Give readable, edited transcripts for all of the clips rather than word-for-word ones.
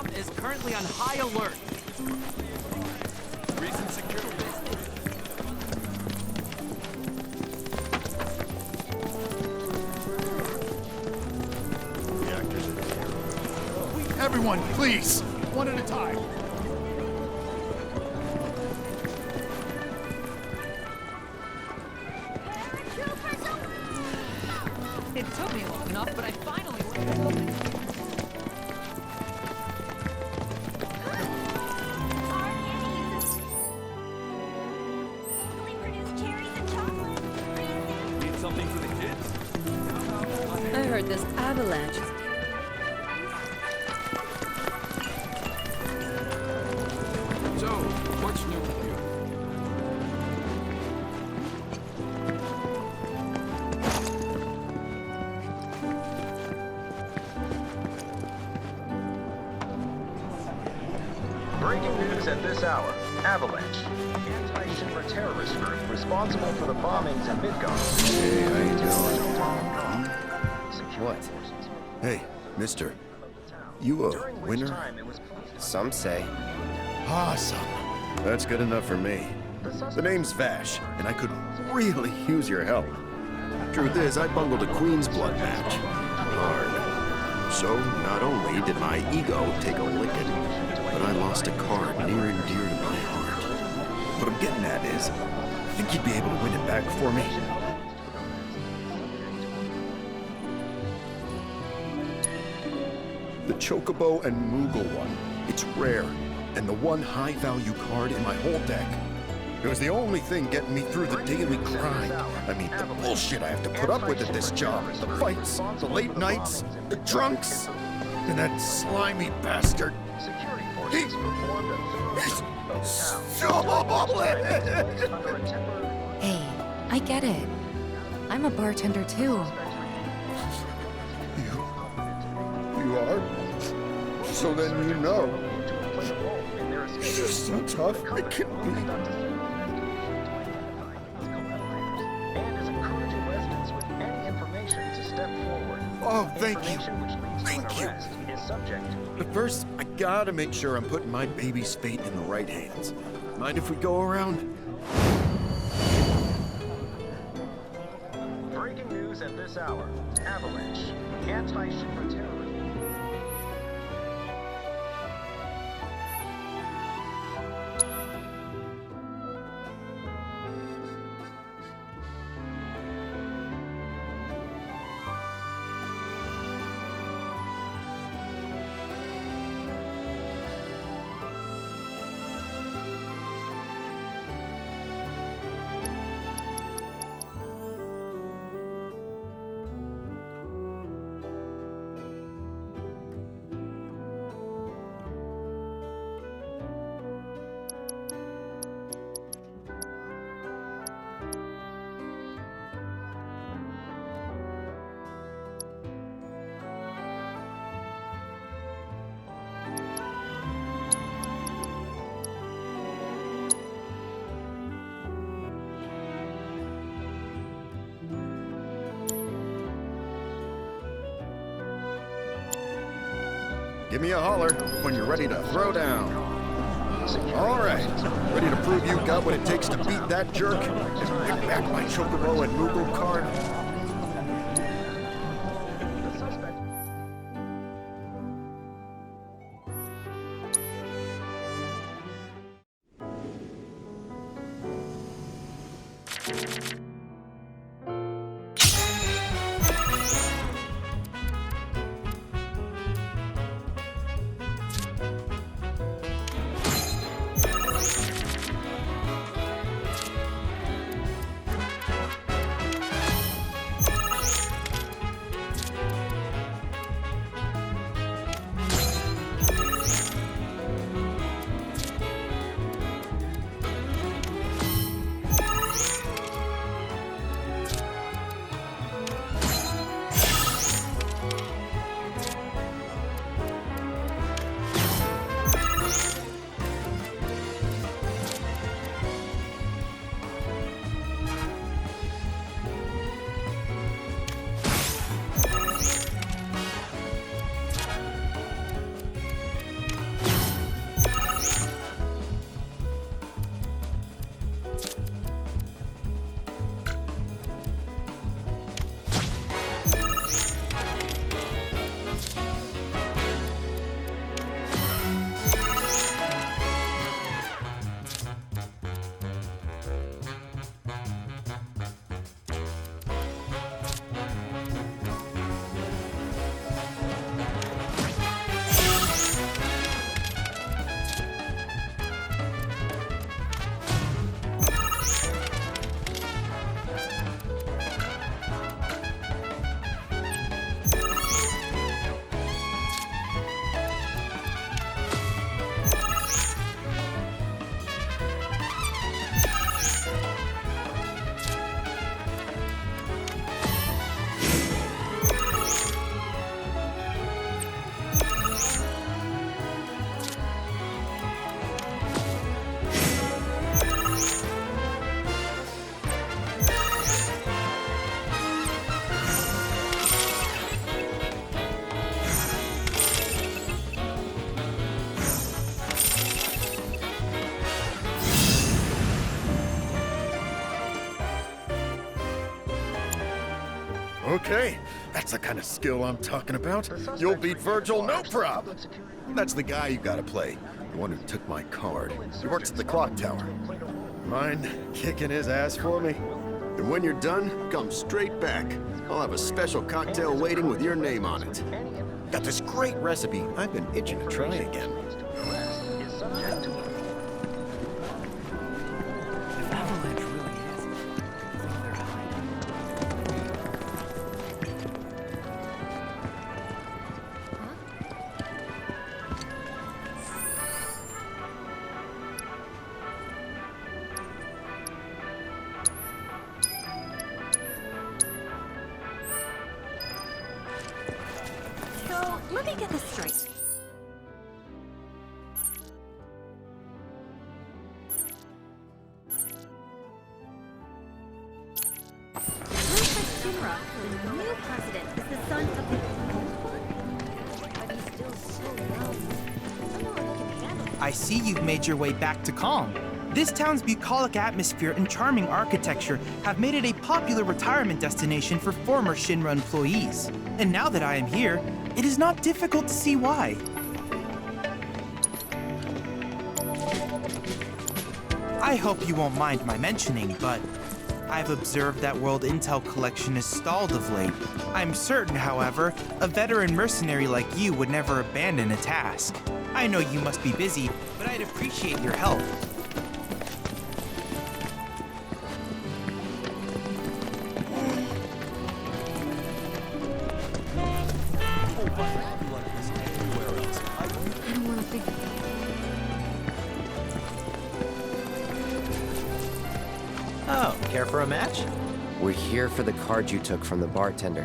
Sephiroth is currently on high alert. Recent security. Reactors in the air. Everyone, please! One at a time. It took me long enough, but I finally went. Need something for the kids? I heard this avalanche. So, what's new with you? Breaking news at this hour. Avalanche. Anti-Shinra terrorist group responsible for the bombings in Midgar. Hey, how you doing? What? Hey, mister. You a winner? Some say. Awesome. That's good enough for me. The name's Vash, and I could really use your help. Truth is, I bungled a Queen's Blood match. Hard. So, not only did my ego take a licking, but I lost a card near and dear to my heart. What I'm getting at is, I think you'd be able to win it back for me. The Chocobo and Moogle one. It's rare, and the one high-value card in my whole deck. It was the only thing getting me through the daily grind. I mean, the bullshit I have to put up with at this job. The fights, the late nights, the drunks, and that slimy bastard. He's solid! Hey, I get it. I'm a bartender too. You are? So then you know. It's just so tough. It can be. Oh, thank you. Thank you. But first, I gotta make sure I'm putting my baby's fate in the right hands. Mind if we go around? Breaking news at this hour. Avalanche. Anti-Shinra terrorist. Give me a holler when you're ready to throw down. All right, ready to prove you got what it takes to beat that jerk? Pick back my Chocobo and Moogle card. Okay, that's the kind of skill I'm talking about. You'll beat Virgil, no prob. That's the guy you gotta play. The one who took my card. He works at the clock tower. Mind kicking his ass for me? And when you're done, come straight back. I'll have a special cocktail waiting with your name on it. Got this great recipe I've been itching to try again. Avalanche really is. They're hiding. So, let me get this straight. Princess Shinra, the new president, is the son of the old one? But he's still so young. I don't know if he can handle it. I see you've made your way back to Calm. This town's bucolic atmosphere and charming architecture have made it a popular retirement destination for former Shinra employees. And now that I am here, it is not difficult to see why. I hope you won't mind my mentioning, but I've observed that World Intel collection is stalled of late. I'm certain, however, a veteran mercenary like you would never abandon a task. I know you must be busy, but I'd appreciate your help. I don't want to think. Oh, care for a match? We're here for the card you took from the bartender.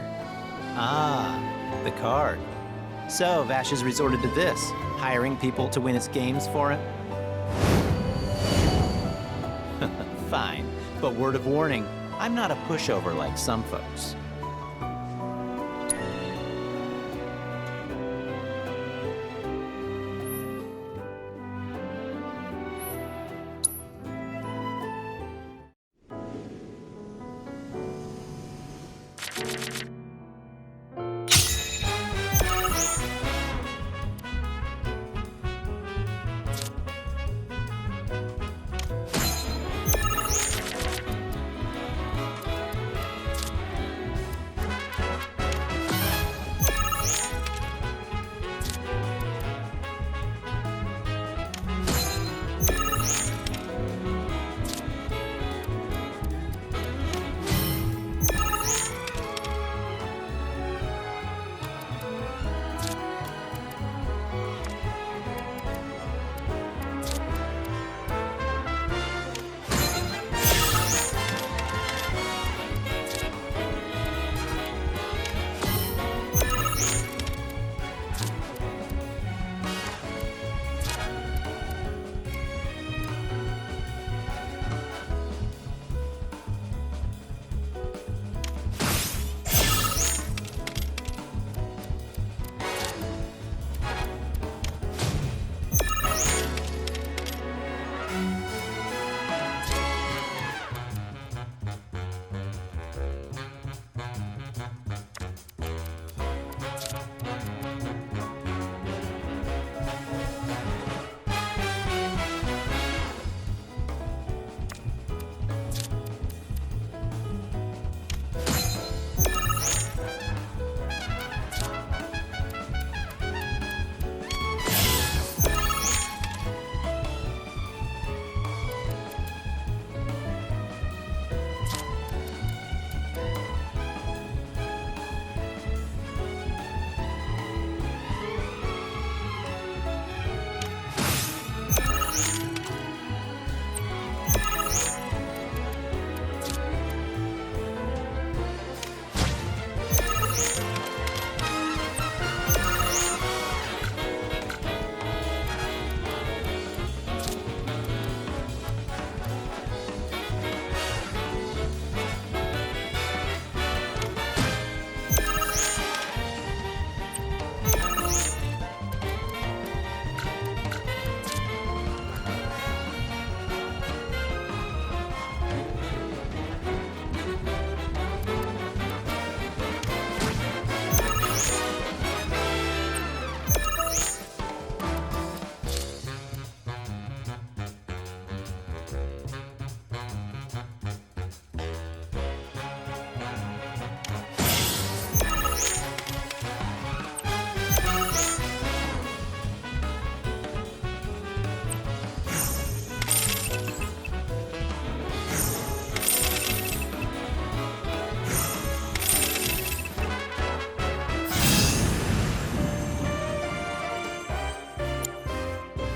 Ah, the card. So, Vash has resorted to this, hiring people to win its games for him? Fine, but word of warning, I'm not a pushover like some folks.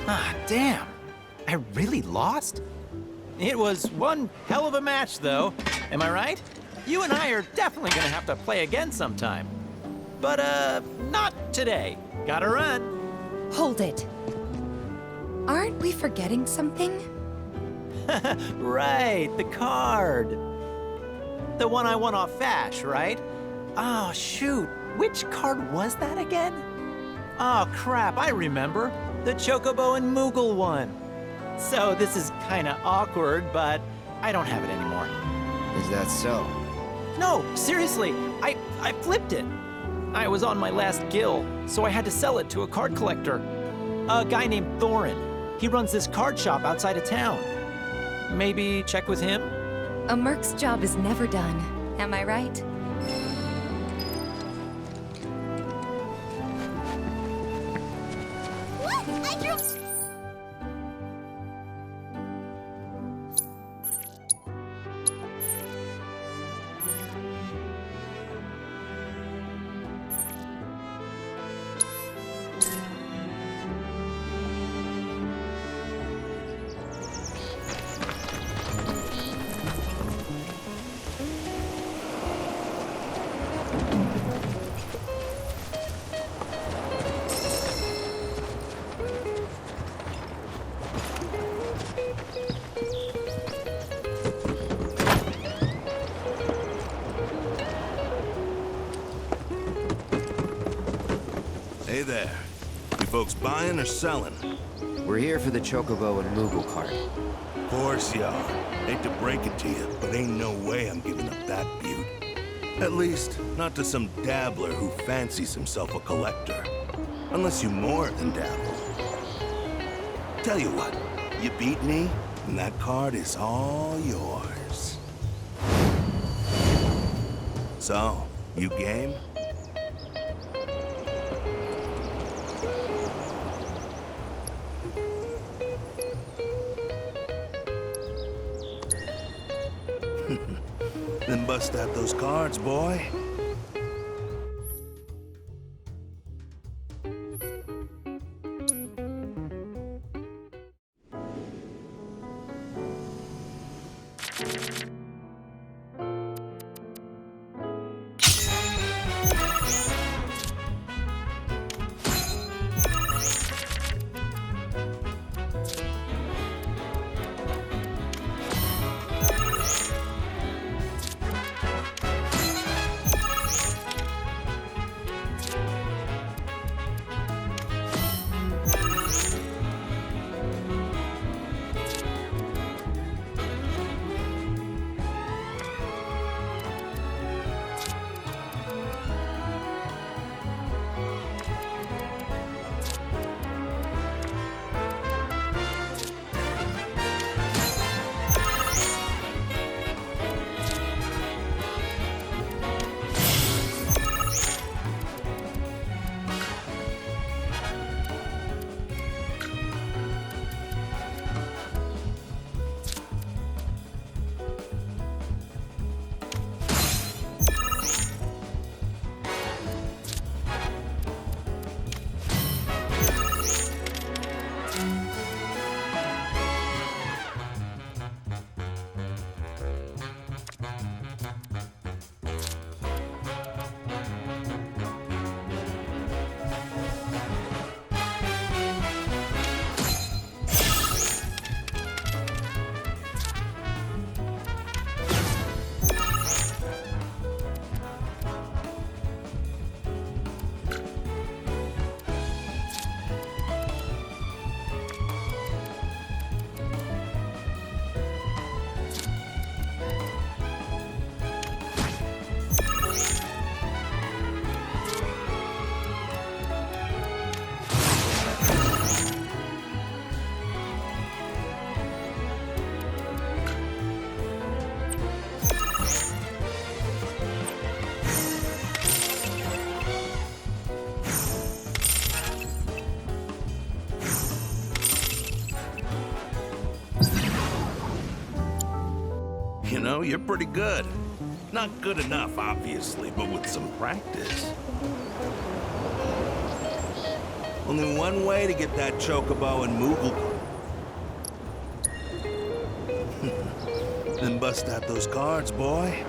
Ah, damn. I really lost? It was one hell of a match, though. Am I right? You and I are definitely gonna have to play again sometime. But, not today. Gotta run. Hold it. Aren't we forgetting something? Right, the card. The one I won off Vash, right? Oh, shoot. Which card was that again? Oh, crap, I remember. The Chocobo and Moogle one. So this is kinda awkward, but I don't have it anymore. Is that so? No, seriously, I flipped it. I was on my last gill, so I had to sell it to a card collector. A guy named Thorin. He runs this card shop outside of town. Maybe check with him? A merc's job is never done. Am I right? What? I drew... Hey there. You folks buying or selling? We're here for the Chocobo and Moogle card. Of course you are. Hate to break it to you, but ain't no way I'm giving up that beaut. At least, not to some dabbler who fancies himself a collector. Unless you more than dabble. Tell you what, you beat me, and that card is all yours. So, you game? Then bust out those cards, boy. You know, you're pretty good. Not good enough, obviously, but with some practice. Only one way to get that chocobo and Moogle. Then bust out those cards, boy.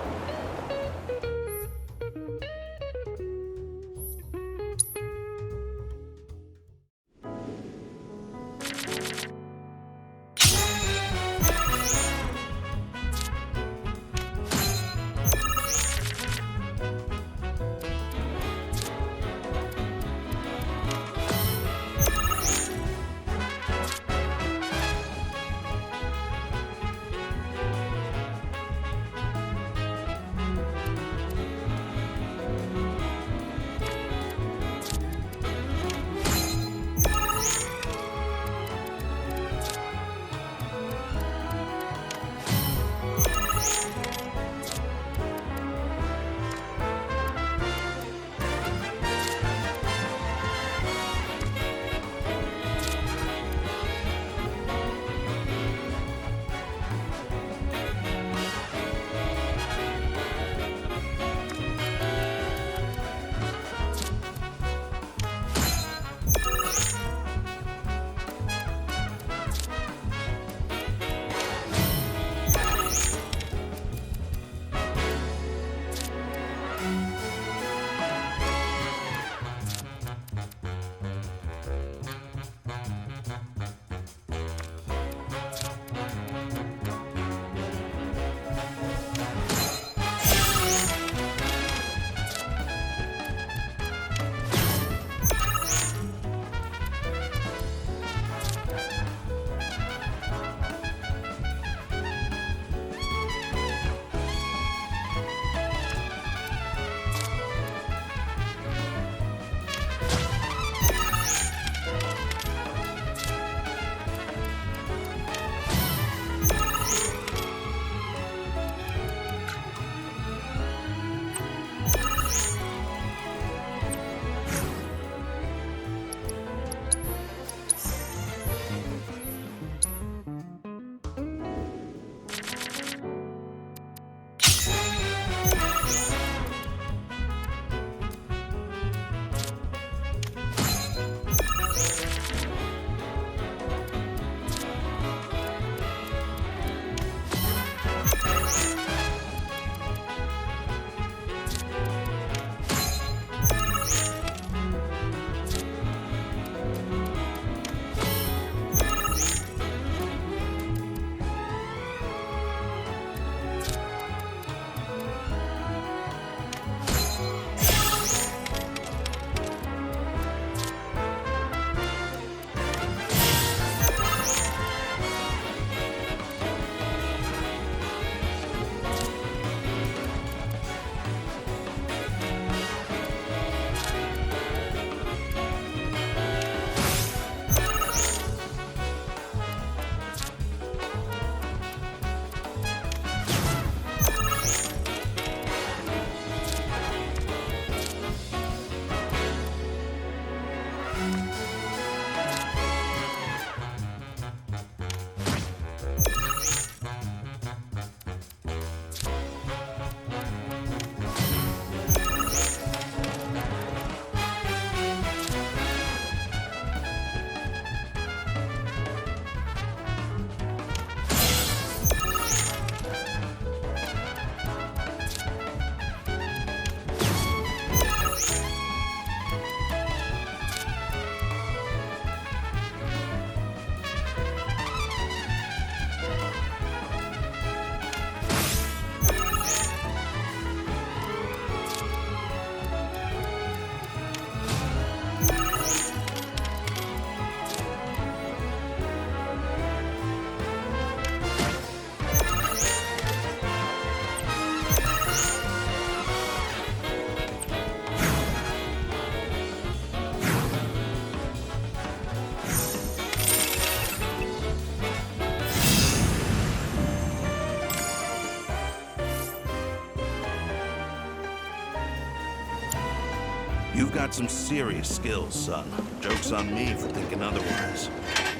You've got some serious skills, son. Joke's on me for thinking otherwise.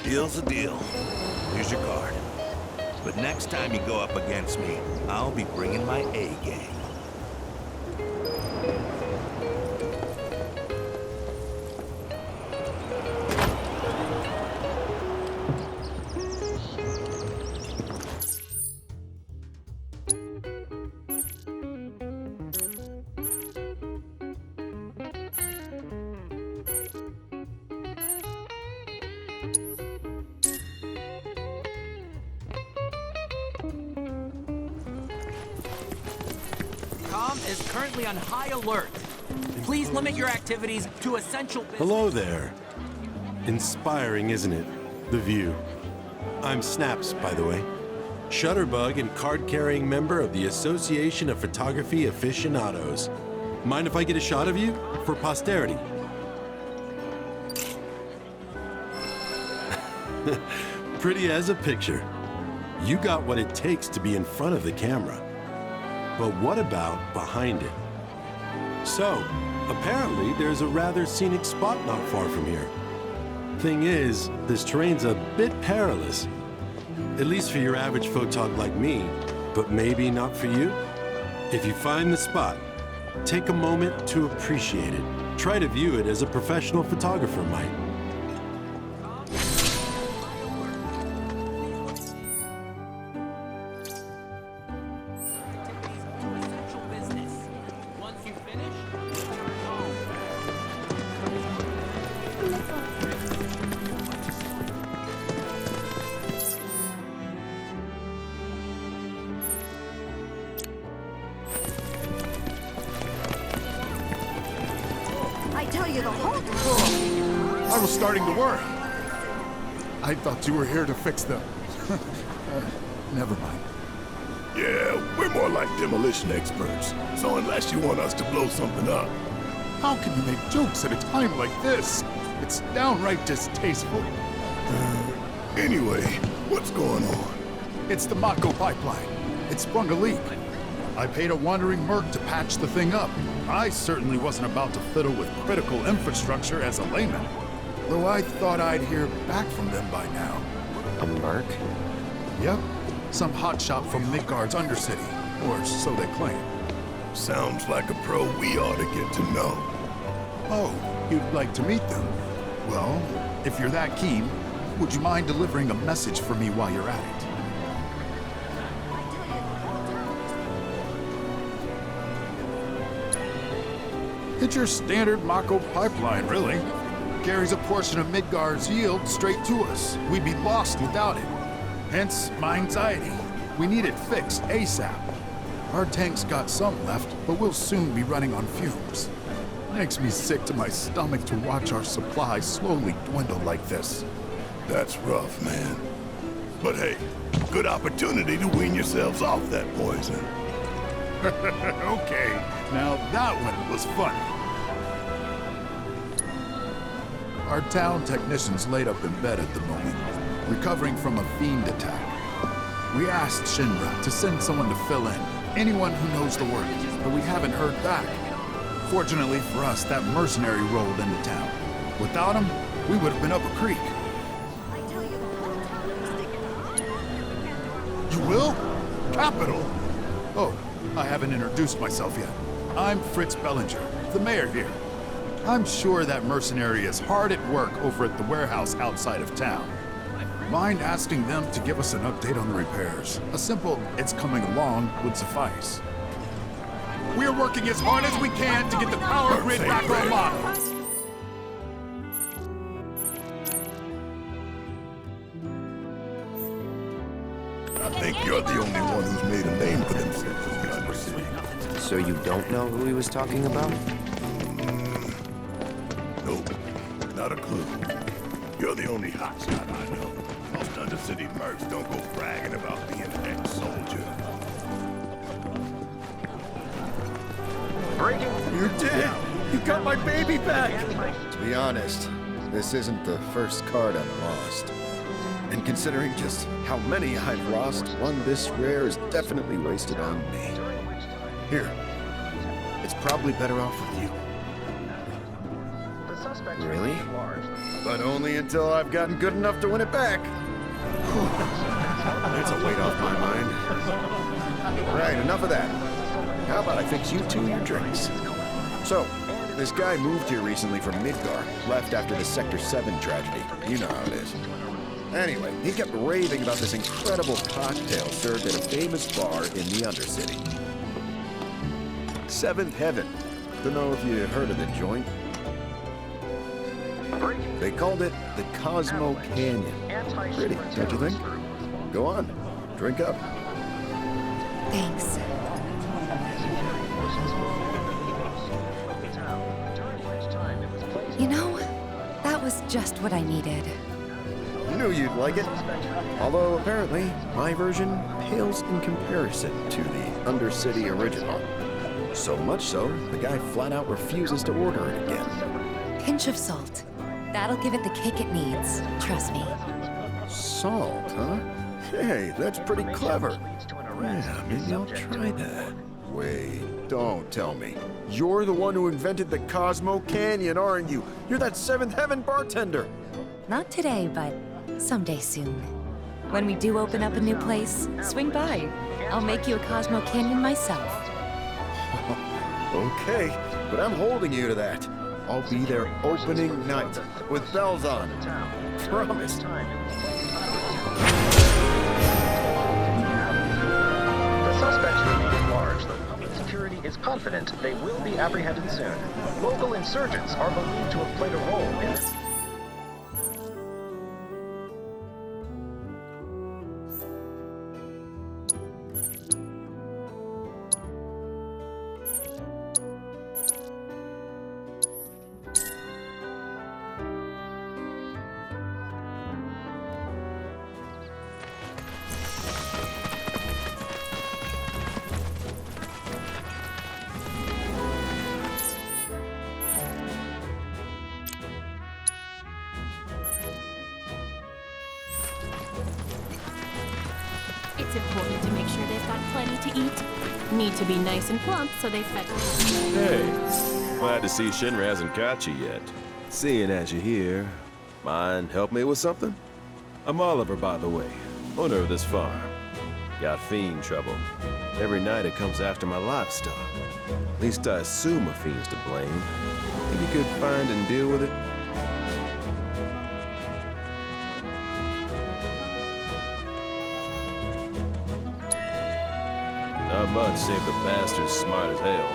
Deal's a deal. Here's your card. But next time you go up against me, I'll be bringing my A game. Com is currently on high alert. Please limit your activities to essential business. Hello there. Inspiring, isn't it? The view. I'm Snaps, by the way. Shutterbug and card-carrying member of the Association of Photography Aficionados. Mind if I get a shot of you? For posterity. Pretty as a picture. You got what it takes to be in front of the camera. But what about behind it? So, apparently there's a rather scenic spot not far from here. Thing is, this terrain's a bit perilous. At least for your average photog like me, but maybe not for you? If you find the spot, take a moment to appreciate it. Try to view it as a professional photographer might. I was starting to worry. I thought you were here to fix them. Never mind. Yeah, we're more like demolition experts. So unless you want us to blow something up. How can you make jokes at a time like this? It's downright distasteful. Anyway, what's going on? It's the Mako pipeline. It sprung a leak. I paid a wandering merc to patch the thing up. I certainly wasn't about to fiddle with critical infrastructure as a layman. Though I thought I'd hear back from them by now. A merc? Yep. Some hotshot from Midgard's Undercity. Or so they claim. Sounds like a pro we ought to get to know. Oh, you'd like to meet them? Well, if you're that keen, would you mind delivering a message for me while you're at it? It's your standard Mako pipeline, really. Carries a portion of Midgar's yield straight to us. We'd be lost without it. Hence, my anxiety. We need it fixed ASAP. Our tank's got some left, but we'll soon be running on fumes. Makes me sick to my stomach to watch our supply slowly dwindle like this. That's rough, man. But hey, good opportunity to wean yourselves off that poison. Okay, now that one was funny. Our town technician's laid up in bed at the moment, recovering from a fiend attack. We asked Shinra to send someone to fill in, anyone who knows the work, but we haven't heard back. Fortunately for us, that mercenary rolled into town. Without him, we would have been up a creek. You will? Capital! Oh, I haven't introduced myself yet. I'm Fritz Bellinger, the mayor here. I'm sure that mercenary is hard at work over at the warehouse outside of town. Mind asking them to give us an update on the repairs? A simple, "it's coming along" would suffice. We're working as hard as we can to get the power grid back online. I think you're the only one who's made a name for themselves in the Undercity. So you don't know who he was talking about? Nope, not a clue. You're the only hotshot I know. Most Undercity mercs don't go bragging about being an ex-soldier. You did! You got my baby back! To be honest, this isn't the first card I've lost. And considering just how many I've lost, one this rare is definitely wasted on me. Here. It's probably better off with you. Really? But only until I've gotten good enough to win it back. That's a weight off my mind. Right, enough of that. How about I fix you two your drinks? So, this guy moved here recently from Midgar, left after the Sector 7 tragedy. You know how it is. Anyway, he kept raving about this incredible cocktail served at a famous bar in the Undercity. Seventh Heaven. Don't know if you heard of the joint. They called it the Cosmo Canyon. Pretty, don't you think? Go on, drink up. Thanks. You know, that was just what I needed. Knew you'd like it. Although apparently, my version pales in comparison to the Undercity original. So much so, the guy flat out refuses to order it again. Pinch of salt. That'll give it the kick it needs. Trust me. Salt, huh? Hey, that's pretty clever. Yeah, maybe I'll try that. Wait, don't tell me. You're the one who invented the Cosmo Canyon, aren't you? You're that Seventh Heaven bartender. Not today, but someday soon. When we do open up a new place, swing by. I'll make you a Cosmo Canyon myself. Okay, but I'm holding you to that. I'll be there opening night, with bells on. Promise. The suspects remain large, though public security is confident they will be apprehended soon. Local insurgents are believed to have played a role in this. It's important to make sure they've got plenty to eat. Need to be nice and plump so they fed. Hey, glad to see Shinra hasn't got you yet. Seeing as you're here, mind help me with something? I'm Oliver, by the way, owner of this farm. Got fiend trouble. Every night it comes after my livestock. At least I assume a fiend's to blame. Think you could find and deal with it? Not much, save the bastard's smart as hell.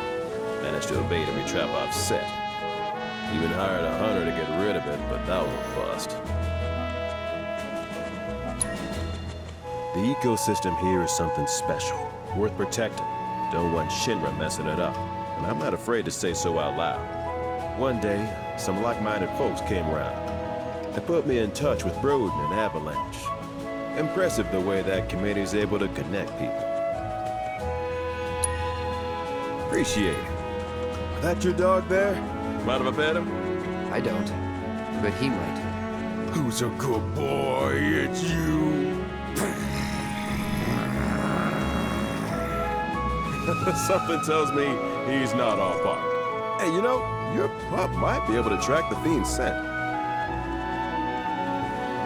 Managed to evade every trap I've set. Even hired a hunter to get rid of it, but that was a bust. The ecosystem here is something special, worth protecting. Don't want Shinra messing it up, and I'm not afraid to say so out loud. One day, some like-minded folks came around. They put me in touch with Broden and Avalanche. Impressive the way that committee's able to connect people. Appreciate it. That your dog there? Mind if I pet him? I don't, but he might. Who's a good boy? It's you. Something tells me he's not off bark. Hey, you know, your pup might be able to track the fiend's scent.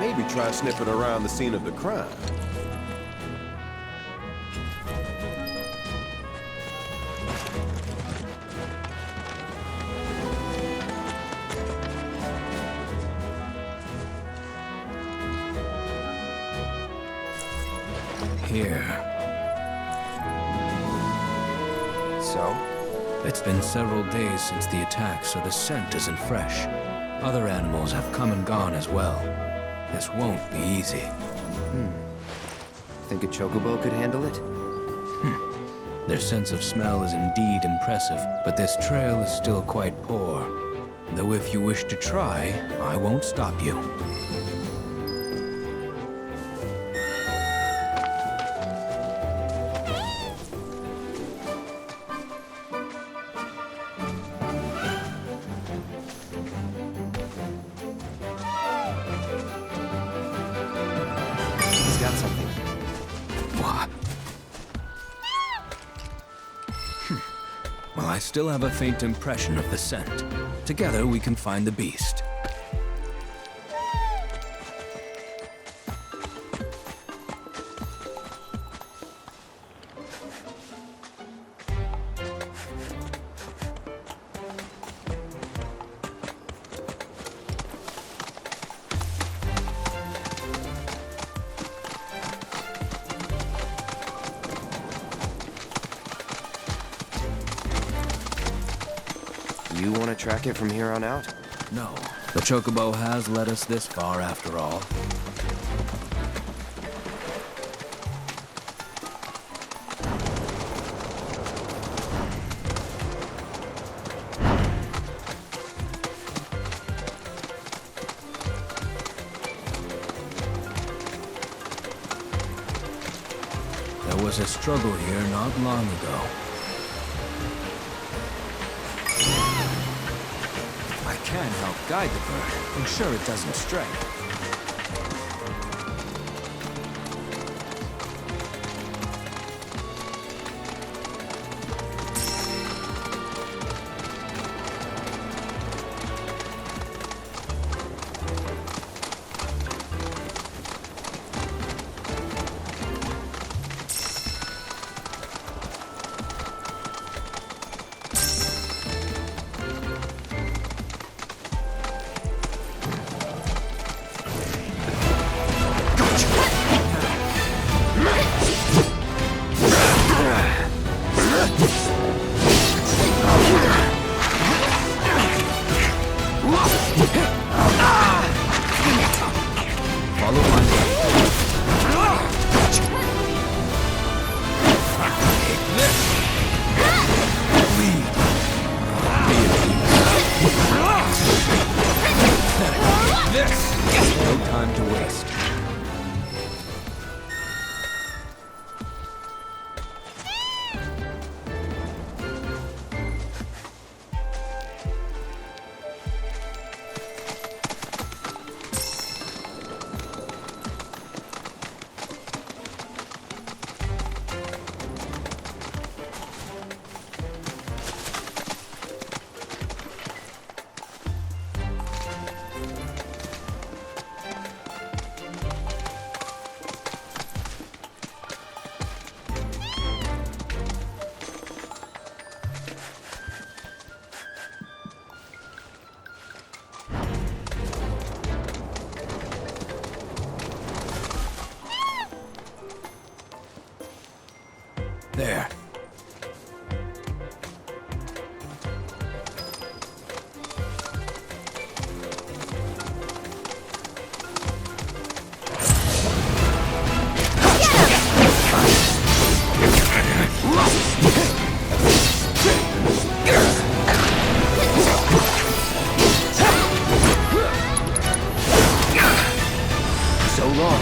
Maybe try sniffing around the scene of the crime. Here. So? It's been several days since the attack, so the scent isn't fresh. Other animals have come and gone as well. This won't be easy. Think a chocobo could handle it? Their sense of smell is indeed impressive, but this trail is still quite poor. Though if you wish to try, I won't stop you. I still have a faint impression of the scent. Together we can find the beast. You want to track it from here on out? No. The chocobo has led us this far after all. There was a struggle here not long ago. I can help guide the bird, ensure it doesn't stray. There. So long.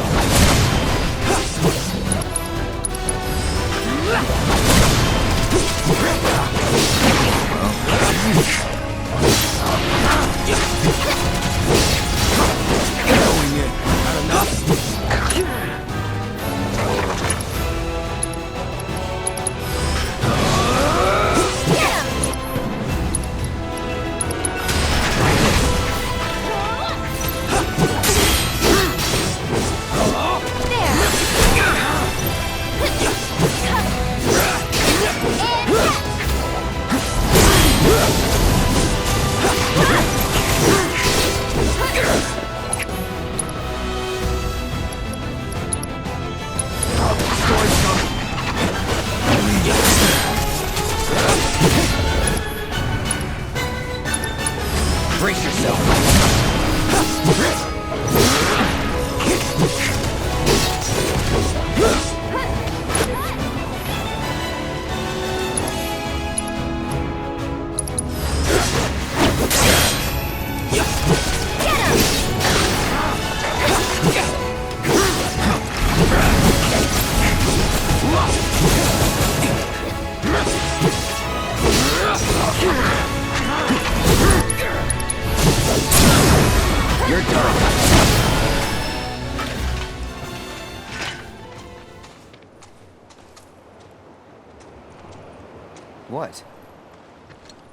Brace yourself. You're done. What?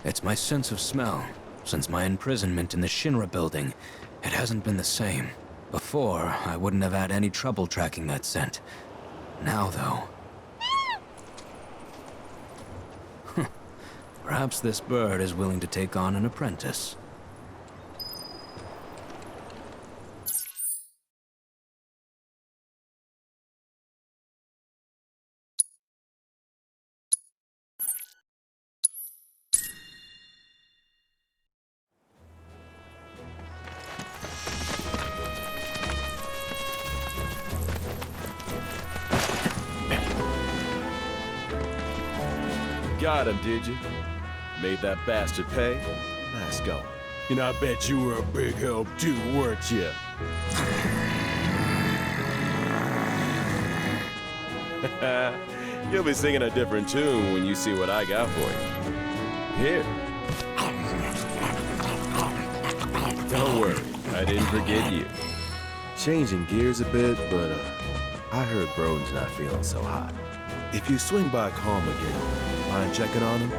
It's my sense of smell. Since my imprisonment in the Shinra building, it hasn't been the same. Before, I wouldn't have had any trouble tracking that scent. Now, though... Perhaps this bird is willing to take on an apprentice. Got him, did you? Made that bastard pay? Nice going. And I bet you were a big help too, weren't you? You'll be singing a different tune when you see what I got for you. Here. Don't worry, I didn't forget you. Changing gears a bit, but I heard Broden's not feeling so hot. If you swing by Calm again, mind checking on him?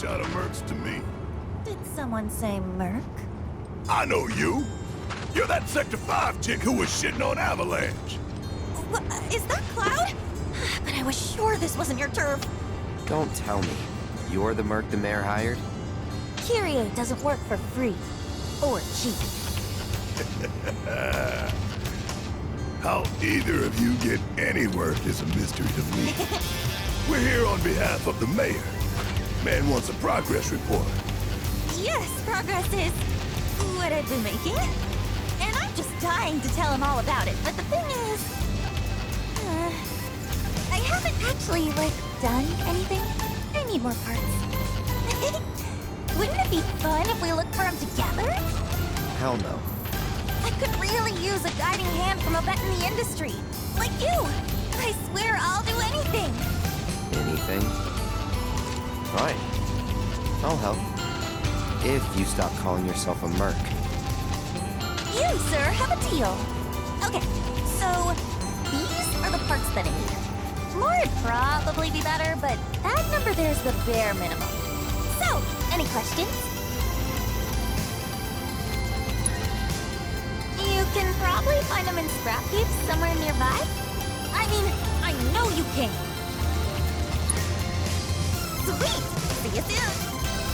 Out of Mercs to me. Did someone say Merc? I know you. You're that Sector 5 chick who was shitting on Avalanche. What, is that Cloud? But I was sure this wasn't your turf. Don't tell me. You're the merc the mayor hired? Kyrie doesn't work for free. Or cheap. How either of you get any work is a mystery to me. We're here on behalf of the mayor. Man wants a progress report. Yes, progress is what I've been making. And I'm just dying to tell him all about it. But the thing is, I haven't actually, done anything. I need more parts. Wouldn't it be fun if we looked for them together? Hell no. I could really use a guiding hand from a vet in the industry. Like you. I swear I'll do anything. Anything? Fine. I'll help. If you stop calling yourself a merc. You, sir, have a deal. Okay, so these are the parts that I need. More would probably be better, but that number there's the bare minimum. So, any questions? You can probably find them in scrap heaps somewhere nearby. I mean, I know you can. Sweet! See you soon!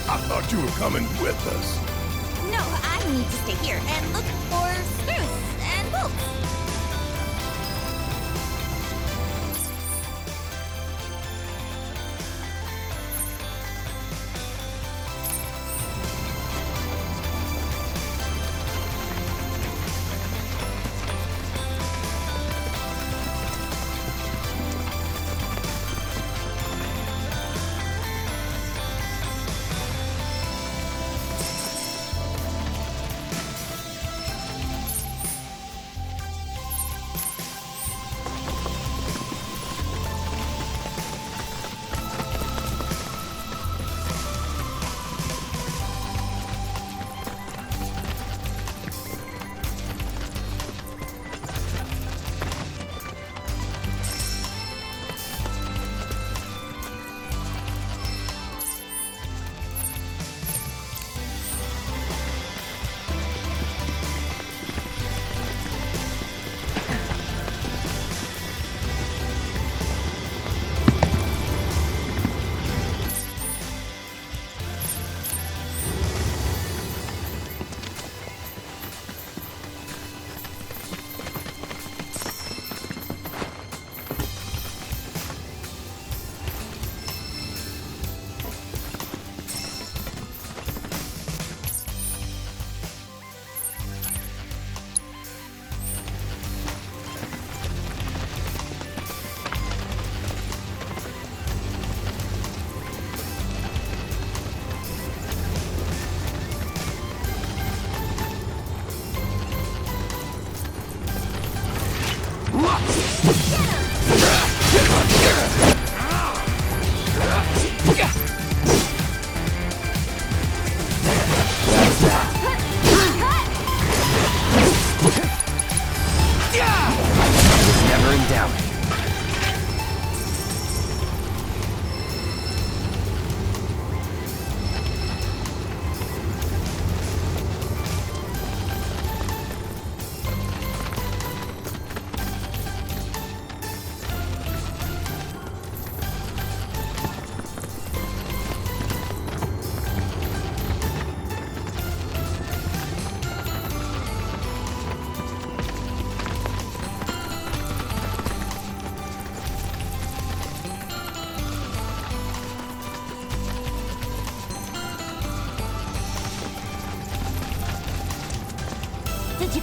I thought you were coming with us. No, I need to stay here and look for screws and bolts.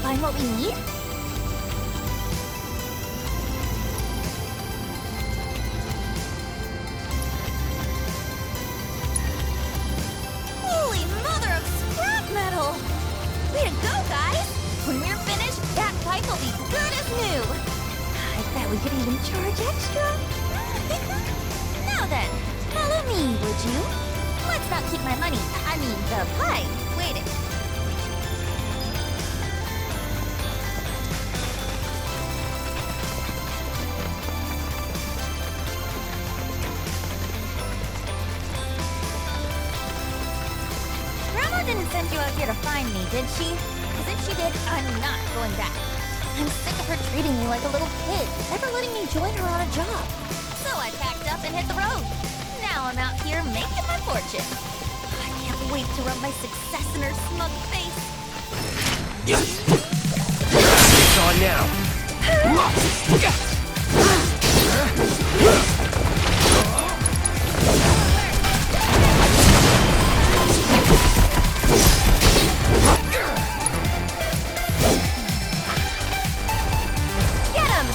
find what we need? Holy mother of scrap metal! Way to go, guys! When we're finished, that pipe will be good as new! I bet we could even charge extra. Now then, follow me, would you? Let's not keep my money, I mean the pipe, waiting. Grandma didn't send you out here to find me, did she? Because if she did, I'm not going back. I'm sick of her treating me like a little kid, never letting me join her on a job. So I packed up and hit the road. Now I'm out here making my fortune. I can't wait to rub my success in her smug face. It's on now. Get him!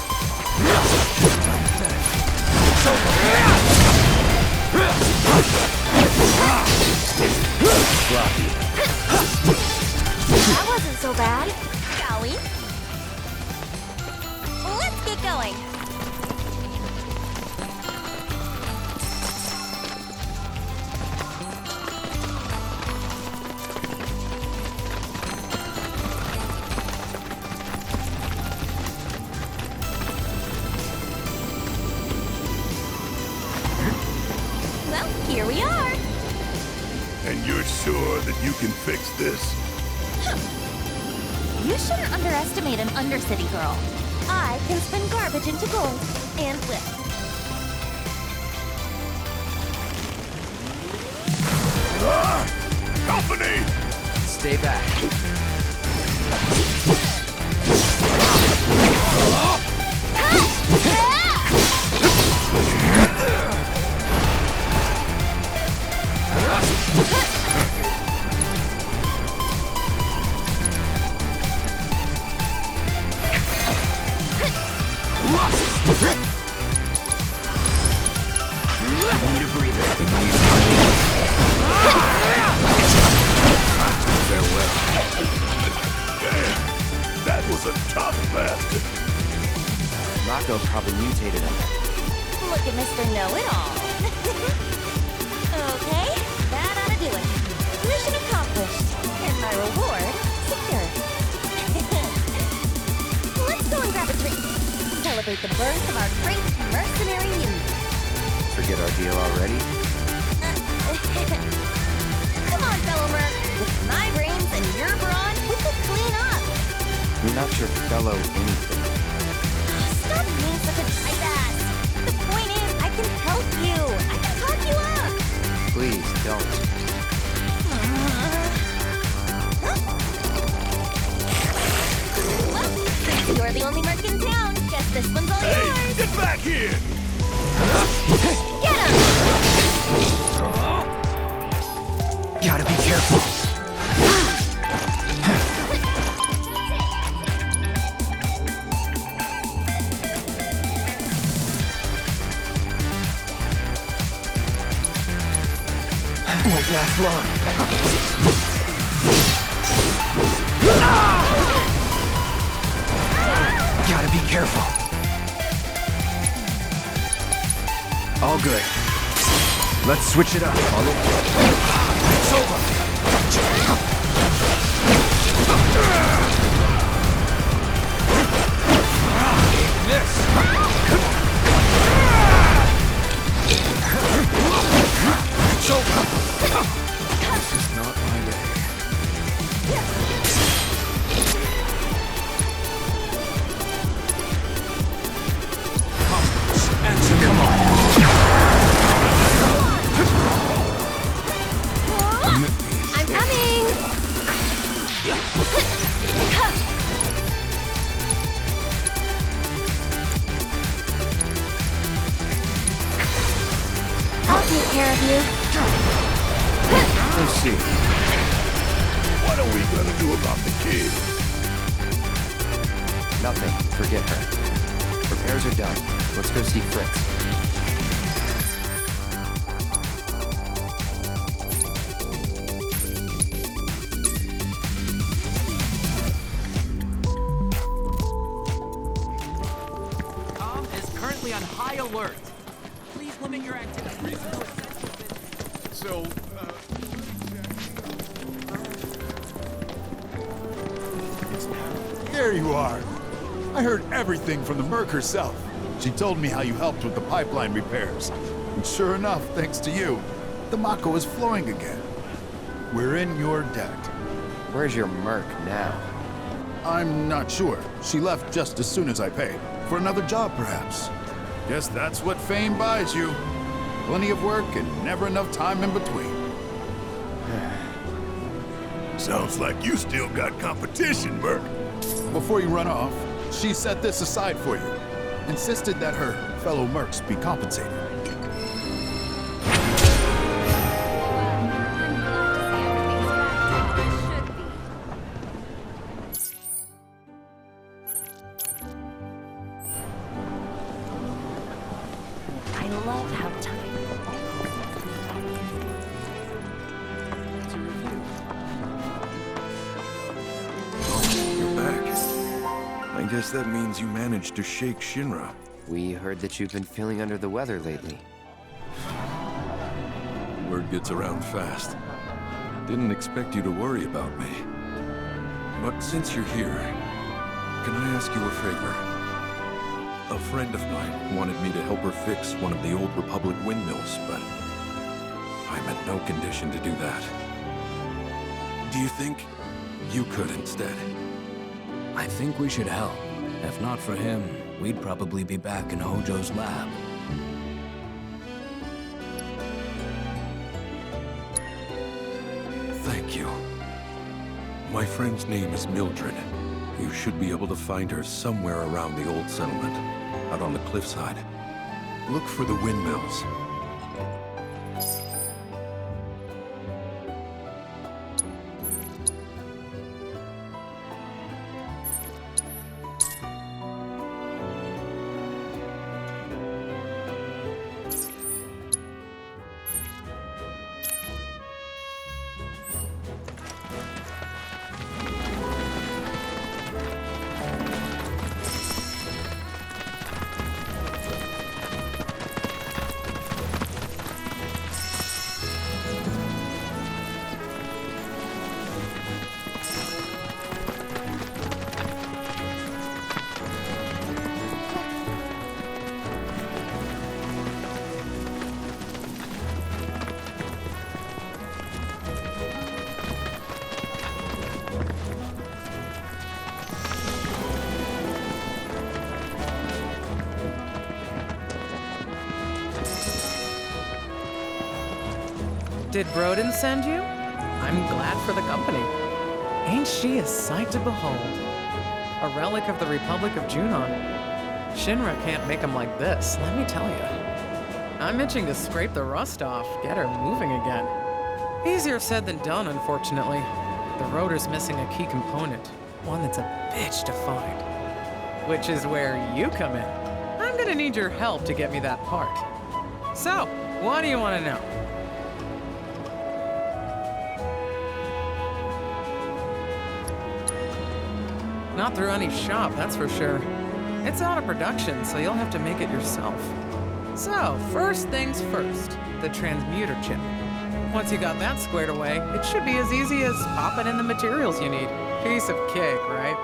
That wasn't so bad, shall we? Let's get going. Well, here we are. And you're sure that you can fix this? You shouldn't underestimate an Undercity girl. I can spin garbage into gold and whip. Company! Stay back. Need a breather. Farewell. Damn, that was a tough bastard. Mako probably mutated him. Look at Mr. Know-It-All. Okay, that ought to do it. Mission accomplished. And my reward secured. Let's go and grab a drink. Celebrate the birth of our great mercenary union. Forget our deal already? Come on, fellow merc. With my brains and your brawn, we could clean up. You're not your fellow anything. Stop being such a tight ass. The point is, I can help you. I can talk you up. Please, don't. Well, since you're the only merc in town, guess this one's all yours. Get back here! Get him! Gotta be careful. Won't last long. Gotta be careful. All good. Let's switch it up. It's over. This. It's over. This is not my day. Answer, come on. I'm coming! I'll take care of you. Let's see. What are we gonna do about the kid? Nothing. Forget her. Repairs are done. Let's go see Fritz. Com is currently on high alert. Please limit your activity. So, there you are. I heard everything from the Merc herself. She told me how you helped with the pipeline repairs. And sure enough, thanks to you, the Mako is flowing again. We're in your debt. Where's your Merc now? I'm not sure. She left just as soon as I paid. For another job, perhaps. Guess that's what fame buys you. Plenty of work and never enough time in between. Sounds like you still got competition, Merc. Before you run off, she set this aside for you. Insisted that her fellow Mercs be compensated. I love how time. You're back. I guess that means you managed to shake Shinra. We heard that you've been feeling under the weather lately. Word gets around fast. Didn't expect you to worry about me. But since you're here, can I ask you a favor? A friend of mine wanted me to help her fix one of the old Republic windmills, but I'm in no condition to do that. Do you think you could instead? I think we should help. If not for him, we'd probably be back in Hojo's lab. Thank you. My friend's name is Mildred. You should be able to find her somewhere around the old settlement, out on the cliffside. Look for the windmills. Did Broden send you? I'm glad for the company. Ain't she a sight to behold? A relic of the Republic of Junon. Shinra can't make 'em like this, let me tell you. I'm itching to scrape the rust off, get her moving again. Easier said than done, unfortunately. The rotor's missing a key component, one that's a bitch to find. Which is where you come in. I'm gonna need your help to get me that part. So, what do you want to know? Not through any shop, that's for sure. It's out of production, so you'll have to make it yourself. So, first things first, the transmuter chip. Once you got that squared away, it should be as easy as popping in the materials you need. Piece of cake, right?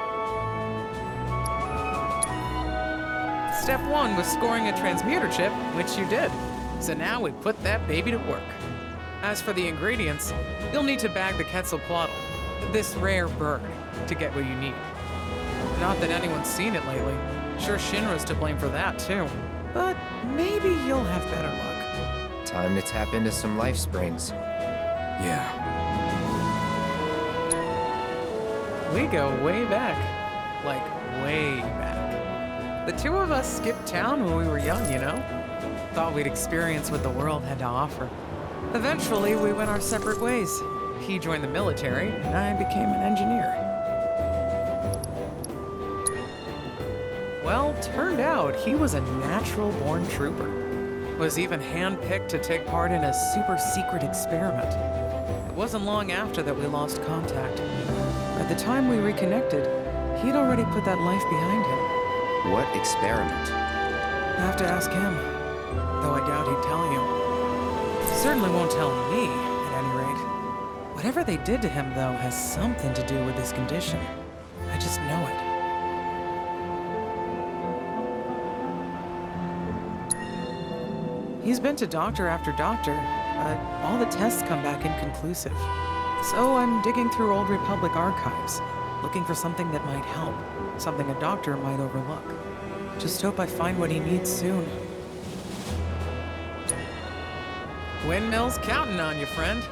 Step 1 was scoring a transmuter chip, which you did. So now we put that baby to work. As for the ingredients, you'll need to bag the Quetzalcoatl, this rare bird, to get what you need. Not that anyone's seen it lately. Sure, Shinra's to blame for that, too. But maybe you'll have better luck. Time to tap into some life springs. Yeah. We go way back. Like, way back. The two of us skipped town when we were young, you know? Thought we'd experience what the world had to offer. Eventually, we went our separate ways. He joined the military, and I became an engineer. Well, turned out he was a natural-born trooper. Was even handpicked to take part in a super-secret experiment. It wasn't long after that we lost contact. By the time we reconnected, he'd already put that life behind him. What experiment? Have to ask him, though I doubt he'd tell you. Certainly won't tell me, at any rate. Whatever they did to him, though, has something to do with his condition. I just know it. He's been to doctor after doctor, but all the tests come back inconclusive. So I'm digging through old Republic archives, looking for something that might help, something a doctor might overlook. Just hope I find what he needs soon. Windmill's counting on you, friend.